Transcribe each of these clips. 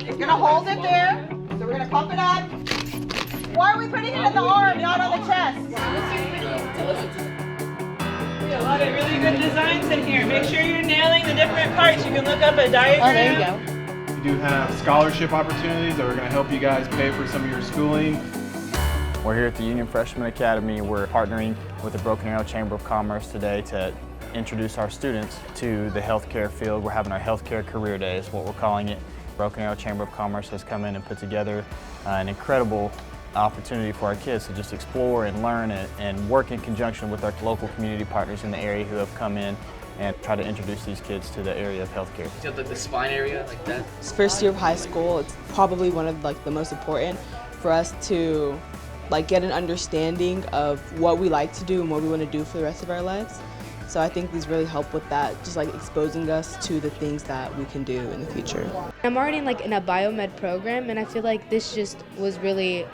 You're gonna hold it there. So we're gonna pump it up. Why are we putting it in the arm, not on the chest? A lot of really good designs in here. Make sure you're nailing the different parts. You can look up a diagram. Oh, there you go. We do have scholarship opportunities that are going to help you guys pay for some of your schooling. We're here at the Union Freshman Academy. We're partnering with the Broken Arrow Chamber of Commerce today to introduce our students to the healthcare field. We're having our healthcare career day is what we're calling it. Broken Arrow Chamber of Commerce has come in and put together an incredible opportunity for our kids to just explore and learn and work in conjunction with our local community partners in the area who have come in and try to introduce these kids to the area of healthcare. You have like the spine area like that? It's first year of high school. It's probably one of the most important for us to get an understanding of what we like to do and what we want to do for the rest of our lives. So I think these really help with that, just exposing us to the things that we can do in the future. I'm already in a biomed program, and I feel like this just was really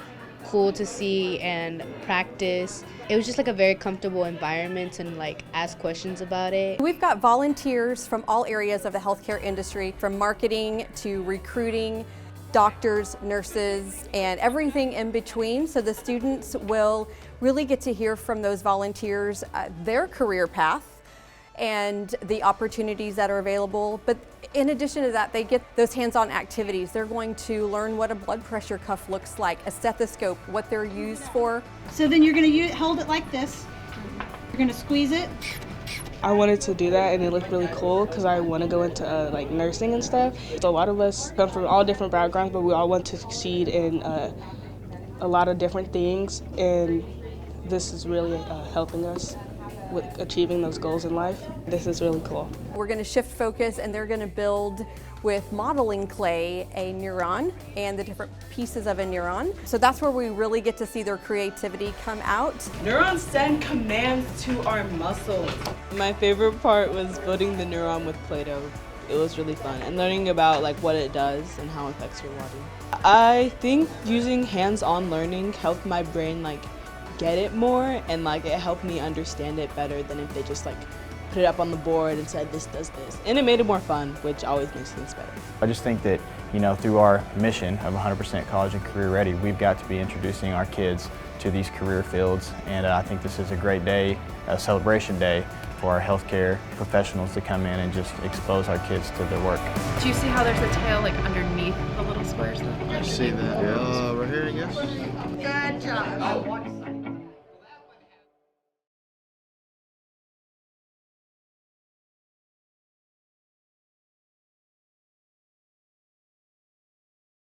cool to see and practice. It was just a very comfortable environment and ask questions about it. We've got volunteers from all areas of the healthcare industry, from marketing to recruiting, doctors, nurses, and everything in between. So the students will really get to hear from those volunteers their career path and the opportunities that are available. But in addition to that, they get those hands-on activities. They're going to learn what a blood pressure cuff looks like, a stethoscope, what they're used for. So then you're going to hold it like this. You're going to squeeze it. I wanted to do that, and it looked really cool because I want to go into nursing and stuff. So a lot of us come from all different backgrounds, but we all want to succeed in a lot of different things, and this is really helping us with achieving those goals in life. This is really cool. We're going to shift focus, and they're going to build with modeling clay a neuron and the different pieces of a neuron. So that's where we really get to see their creativity come out. Neurons send commands to our muscles. My favorite part was building the neuron with Play-Doh. It was really fun, and learning about what it does and how it affects your body. I think using hands-on learning helped my brain get it more, and it helped me understand it better than if they just put it up on the board and said this does this. And it made it more fun, which always makes things better. I just think that, through our mission of 100% college and career ready, we've got to be introducing our kids to these career fields, and I think this is a great day, a celebration day for our healthcare professionals to come in and just expose our kids to their work. Do you see how there's a tail underneath the little squares? I see that. Right here, I guess. Good job.